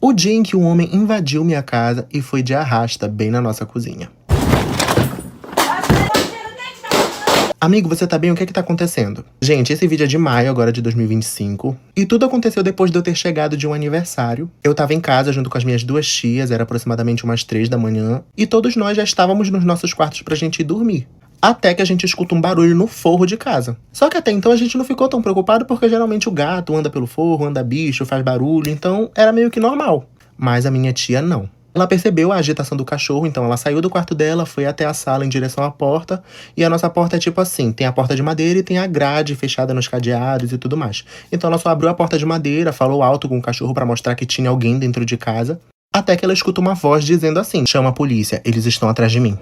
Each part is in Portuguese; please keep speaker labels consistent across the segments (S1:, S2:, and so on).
S1: O dia em que o homem invadiu minha casa e foi de arrasta bem na nossa cozinha. Amigo, você tá bem? O que é que tá acontecendo? Gente, esse vídeo é de maio agora de 2025. E tudo aconteceu depois de eu ter chegado de um aniversário. Eu tava em casa junto com as minhas duas tias, era aproximadamente umas 3 da manhã. E todos nós já estávamos nos nossos quartos pra gente ir dormir. Até que a gente escuta um barulho no forro de casa. Só que até então a gente não ficou tão preocupado porque geralmente o gato anda pelo forro, anda bicho, faz barulho. Então era meio que normal. Mas a minha tia não. Ela percebeu a agitação do cachorro, então ela saiu do quarto dela, foi até a sala em direção à porta. E a nossa porta é tipo assim, tem a porta de madeira e tem a grade fechada nos cadeados e tudo mais. Então ela só abriu a porta de madeira, falou alto com o cachorro pra mostrar que tinha alguém dentro de casa. Até que ela escuta uma voz dizendo assim, chama a polícia, eles estão atrás de mim.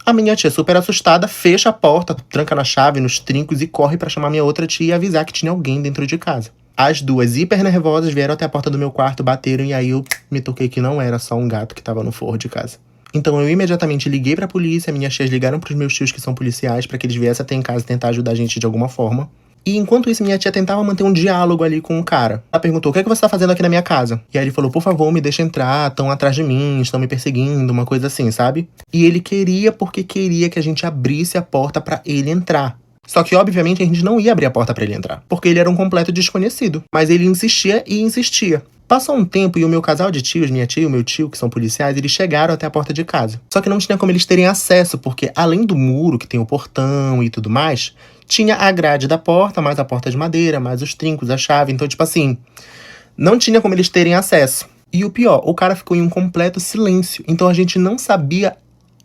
S1: A minha tia, super assustada, fecha a porta, tranca na chave, nos trincos e corre pra chamar minha outra tia e avisar que tinha alguém dentro de casa. As duas, hiper nervosas, vieram até a porta do meu quarto, bateram e aí eu me toquei que não era só um gato que tava no forro de casa. Então eu imediatamente liguei pra polícia, minhas tias ligaram pros meus tios que são policiais pra que eles viessem até em casa tentar ajudar a gente de alguma forma. E enquanto isso, minha tia tentava manter um diálogo ali com o cara. Ela perguntou, o que é que você tá fazendo aqui na minha casa? E aí ele falou, por favor, me deixa entrar, estão atrás de mim, estão me perseguindo, uma coisa assim, sabe? E ele queria porque queria que a gente abrisse a porta pra ele entrar. Só que, obviamente, a gente não ia abrir a porta pra ele entrar, porque ele era um completo desconhecido. Mas ele insistia e insistia. Passou um tempo e o meu casal de tios, minha tia e o meu tio, que são policiais, eles chegaram até a porta de casa. Só que não tinha como eles terem acesso, porque além do muro, que tem o portão e tudo mais, tinha a grade da porta, mais a porta de madeira, mais os trincos, a chave. Então, tipo assim, não tinha como eles terem acesso. E o pior, o cara ficou em um completo silêncio. Então a gente não sabia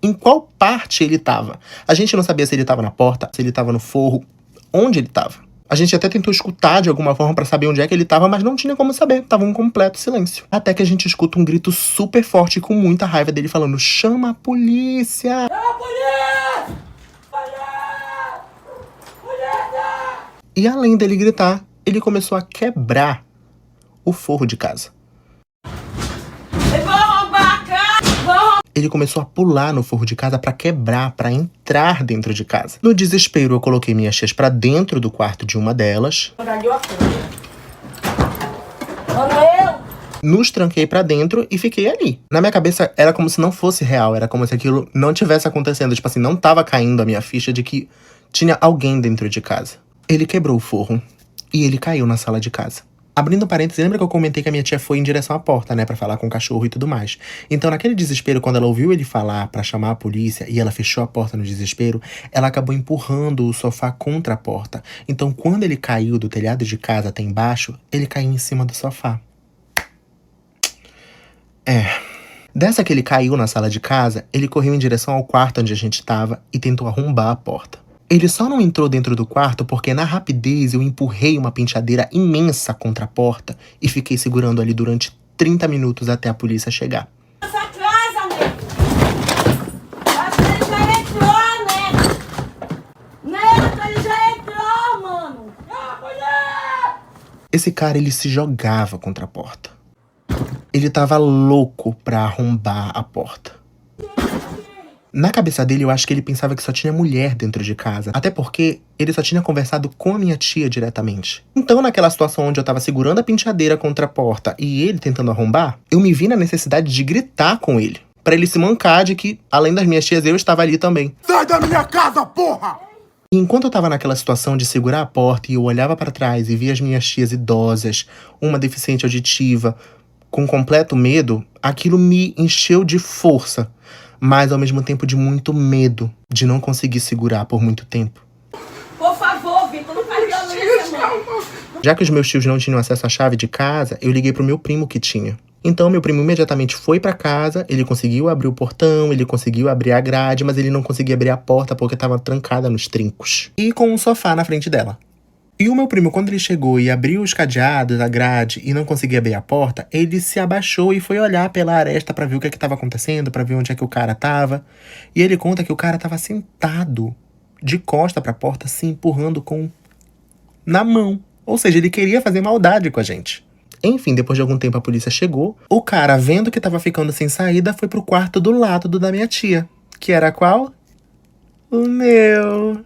S1: em qual parte ele tava. A gente não sabia se ele tava na porta, se ele tava no forro, onde ele tava. A gente até tentou escutar de alguma forma pra saber onde é que ele tava, mas não tinha como saber. Tava um completo silêncio. Até que a gente escuta um grito super forte e com muita raiva dele falando, chama a polícia! Chama a polícia! Polícia! E além dele gritar, ele começou a quebrar o forro de casa. Ele começou a pular no forro de casa pra quebrar, pra entrar dentro de casa. No desespero, eu coloquei minhas tias pra dentro do quarto de uma delas. Nos tranquei pra dentro e fiquei ali. Na minha cabeça, era como se não fosse real. Era como se aquilo não tivesse acontecendo. Tipo assim, não tava caindo a minha ficha de que tinha alguém dentro de casa. Ele quebrou o forro e ele caiu na sala de casa. Abrindo parênteses, lembra que eu comentei que a minha tia foi em direção à porta, né, pra falar com o cachorro e tudo mais. Então, naquele desespero, quando ela ouviu ele falar pra chamar a polícia e ela fechou a porta no desespero, ela acabou empurrando o sofá contra a porta. Então, quando ele caiu do telhado de casa até embaixo, ele caiu em cima do sofá. Dessa que ele caiu na sala de casa, ele correu em direção ao quarto onde a gente tava e tentou arrombar a porta. Ele só não entrou dentro do quarto porque, na rapidez, eu empurrei uma penteadeira imensa contra a porta e fiquei segurando ali durante 30 minutos até a polícia chegar.
S2: Essa casa, Neto! Acho que ele já entrou, Neto! Neto, ele já entrou, mano!
S1: Esse cara, ele se jogava contra a porta. Ele tava louco pra arrombar a porta. Na cabeça dele, eu acho que ele pensava que só tinha mulher dentro de casa. Até porque ele só tinha conversado com a minha tia diretamente. Então, naquela situação onde eu tava segurando a penteadeira contra a porta e ele tentando arrombar, eu me vi na necessidade de gritar com ele. Pra ele se mancar de que, além das minhas tias, eu estava ali também.
S3: Sai da minha casa, porra!
S1: E enquanto eu tava naquela situação de segurar a porta e eu olhava pra trás e via as minhas tias idosas, uma deficiente auditiva, com completo medo, aquilo me encheu de força. Mas ao mesmo tempo de muito medo de não conseguir segurar por muito tempo.
S2: Por favor, Vitor, não faz violência, mano.
S1: Já que os meus tios não tinham acesso à chave de casa, eu liguei pro meu primo que tinha. Então meu primo imediatamente foi pra casa, ele conseguiu abrir o portão, ele conseguiu abrir a grade, mas ele não conseguia abrir a porta porque estava trancada nos trincos. E com um sofá na frente dela. E o meu primo, quando ele chegou e abriu os cadeados da grade e não conseguia abrir a porta, ele se abaixou e foi olhar pela aresta pra ver o que estava acontecendo, pra ver onde é que o cara tava. E ele conta que o cara tava sentado, de costa pra porta, se empurrando na mão. Ou seja, ele queria fazer maldade com a gente. Enfim, depois de algum tempo a polícia chegou. O cara, vendo que tava ficando sem saída, foi pro quarto do lado do da minha tia. Que era qual? O meu.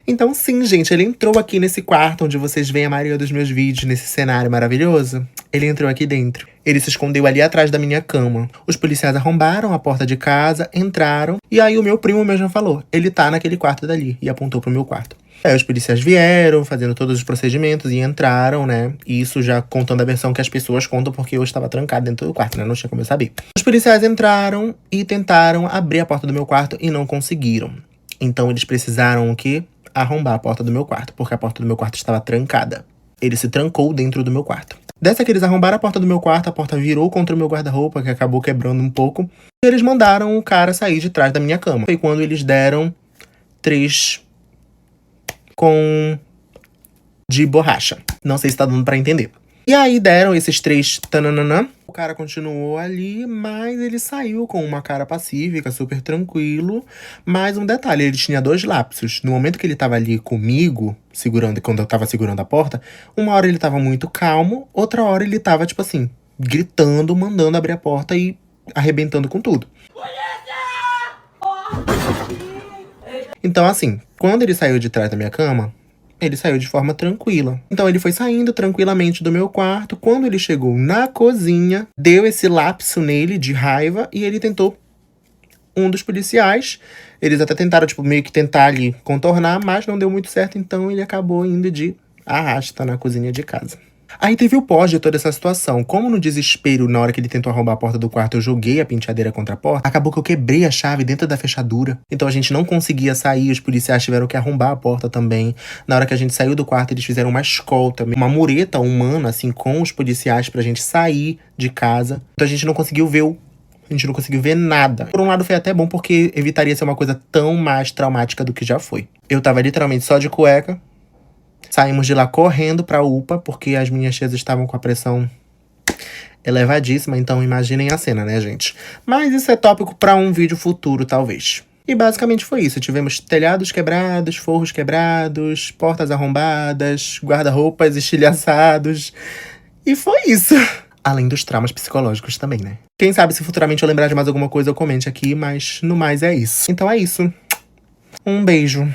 S1: Então sim, gente, ele entrou aqui nesse quarto onde vocês veem a maioria dos meus vídeos, nesse cenário maravilhoso. Ele entrou aqui dentro. Ele se escondeu ali atrás da minha cama. Os policiais arrombaram a porta de casa, entraram, e aí o meu primo mesmo falou, ele tá naquele quarto dali, e apontou pro meu quarto. Aí os policiais vieram, fazendo todos os procedimentos, e entraram, né? E isso já contando a versão que as pessoas contam, porque eu estava trancado dentro do quarto, né? Não tinha como eu saber. Os policiais entraram e tentaram abrir a porta do meu quarto e não conseguiram. Então eles precisaram o quê? Arrombar a porta do meu quarto, porque a porta do meu quarto estava trancada. Ele se trancou dentro do meu quarto. Dessa que eles arrombaram a porta do meu quarto, a porta virou contra o meu guarda-roupa, que acabou quebrando um pouco. E eles mandaram o cara sair de trás da minha cama. Foi quando eles deram 3 de borracha. Não sei se tá dando pra entender. E aí deram esses 3 tananana. O cara continuou ali, mas ele saiu com uma cara pacífica, super tranquilo. Mais um detalhe, ele tinha 2 lapsos. No momento que ele tava ali comigo, quando eu tava segurando a porta, uma hora ele tava muito calmo, outra hora ele tava, tipo assim, gritando, mandando abrir a porta e arrebentando com tudo. Então, assim, quando ele saiu de trás da minha cama, ele saiu de forma tranquila. Então ele foi saindo tranquilamente do meu quarto. Quando ele chegou na cozinha, deu esse lapso nele de raiva e ele tentou um dos policiais. Eles até tentaram, tipo, meio que tentar ali contornar, mas não deu muito certo. Então ele acabou indo de arrasta na cozinha de casa. Aí teve o pós de toda essa situação. Como no desespero, na hora que ele tentou arrombar a porta do quarto, eu joguei a penteadeira contra a porta, acabou que eu quebrei a chave dentro da fechadura. Então a gente não conseguia sair, os policiais tiveram que arrombar a porta também. Na hora que a gente saiu do quarto, eles fizeram uma escolta, uma mureta humana, assim, com os policiais pra gente sair de casa. Então a gente não conseguiu ver nada. Por um lado foi até bom, porque evitaria ser uma coisa tão mais traumática do que já foi. Eu tava literalmente só de cueca. Saímos de lá correndo pra UPA, porque as minhas tias estavam com a pressão elevadíssima. Então imaginem a cena, né, gente? Mas isso é tópico pra um vídeo futuro, talvez. E basicamente foi isso. Tivemos telhados quebrados, forros quebrados, portas arrombadas, guarda-roupas estilhaçados. E foi isso. Além dos traumas psicológicos também, né? Quem sabe se futuramente eu lembrar de mais alguma coisa, eu comente aqui. Mas no mais é isso. Então é isso. Um beijo.